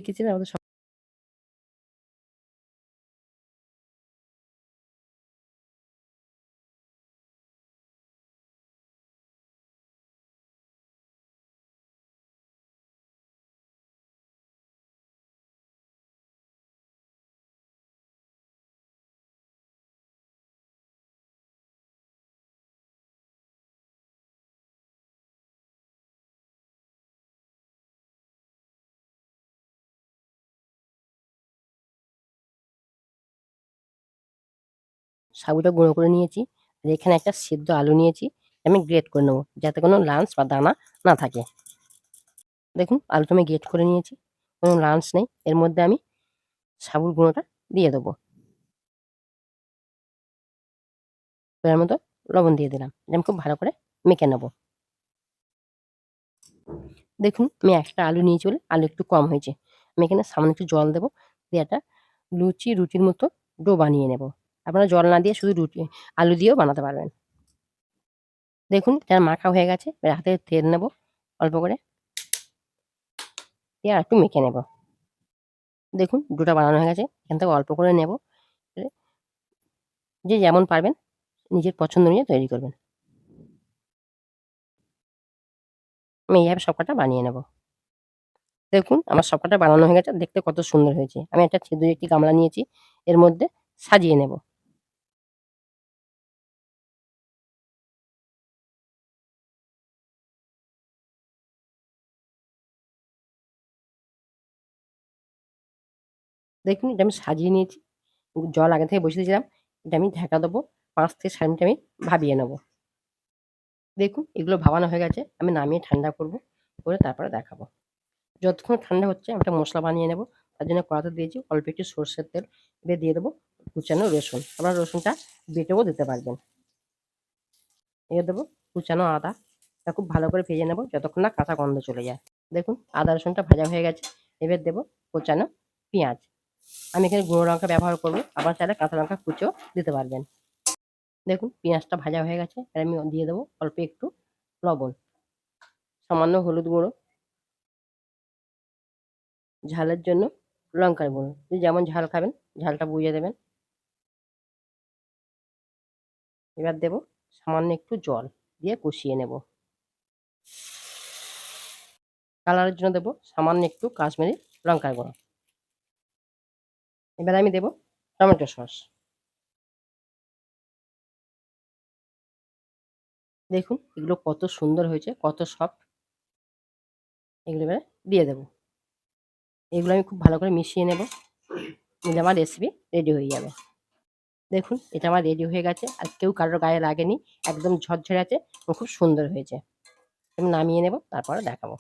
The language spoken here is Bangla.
কিচেনে আমাদের সাবুটা গুঁড়ো করে নিয়েছি। আর এখানে একটা সিদ্ধ আলু নিয়েছি। আমি গ্রেট করে নেব যাতে কোনো লাঞ্চ বা দানা না থাকে। দেখুন আলুটা আমি গ্রেট করে নিয়েছি। কোনো লাঞ্চ নেই। এর মধ্যে আমি সাবুর গুঁড়োটা দিয়ে দেবো। এর মতো লবণ দিয়ে দিলাম। আমি খুব ভালো করে মেখে নেব। দেখুন আমি একটা আলু নিয়েছি বলে আলু একটু কম হয়েছে। আমি এখানে সামান্য একটু জল দেবো। দিয়ে একটা রুটির মতো ডো বানিয়ে নেব। আপনারা জল না দিয়ে শুধু আলু দিয়েও বানাতে পারবেন। দেখুন এটা মাখা হয়ে গেছে। এবার হাতে তেল নেব অল্প করে। দিয়ে আর একটু মেখে নেব। দেখুন ডোটা বানানো হয়ে গেছে। এখান থেকে অল্প করে নেব। যে যেমন পারবেন নিজের পছন্দ অনুযায়ী তৈরি করবেন। আমি এইভাবে সবকটা বানিয়ে নেব। দেখুন আমার সবকটা বানানো হয়ে গেছে। দেখতে কত সুন্দর হয়েছে। আমি একটা ছিদ্র একটি গামলা নিয়েছি। এর মধ্যে সাজিয়ে নেব। দেখুন এটা আমি সাজিয়ে নিয়েছি। জল আগে থেকে বসিয়ে দিয়েছিলাম। এটা আমি ঢাকা দেবো। ৫ থেকে ৭ মিনিট আমি ভাবিয়ে নেব। দেখুন এগুলো ভাবানো হয়ে গেছে। আমি নামিয়ে ঠান্ডা করব। করে তারপরে দেখাবো। যতক্ষণ ঠান্ডা হচ্ছে আমি একটা মসলা বানিয়ে নেব। তার জন্য কড়াতে দিয়েছি অল্প একটু সরষের তেল। এবার দিয়ে দেবো কুচানো রসুন। আপনারা রসুনটা বেটেও দিতে পারবেন। এবার দেবো কুচানো আদা। এটা খুব ভালো করে ভেজে নেব যতক্ষণ না কাঁচা গন্ধ চলে যায়। দেখুন আদা রসুনটা ভাজা হয়ে গেছে। এবার দেবো কুচানো পেঁয়াজ। আমি এখানে গুঁড়ো লঙ্কা ব্যবহার করব। আবার চাইলে কাঁচা লঙ্কা কুচিও দিতে পারবেন। দেখুন পেঁয়াজটা ভাজা হয়ে গেছে। আর আমি দিয়ে দেবো অল্প একটু লবণ, সামান্য হলুদ গুঁড়ো, ঝালের জন্য লঙ্কার গুঁড়ো। আপনি যেমন ঝাল খাবেন ঝালটা বুঝে দেবেন। এবার দেবো সামান্য একটু জল দিয়ে কষিয়ে নেব। কালারের জন্য দেবো সামান্য একটু কাশ্মীরি লঙ্কার গুঁড়ো। এবার আমি দেবো টমেটো সস। দেখুন এগুলো কত সুন্দর হয়েছে, কত সফট। এগুলো এবারে দিয়ে দেবো। এগুলো আমি খুব ভালো করে মিশিয়ে নেব। নিলে আমার রেসিপি রেডি হয়ে যাবে। দেখুন এটা আমার রেডি হয়ে গেছে। আর কেউ কারোর গায়ে লাগেনি। একদম ঝরঝরে আছে এবং খুব সুন্দর হয়েছে। আমি নামিয়ে নেব তারপরে দেখাবো।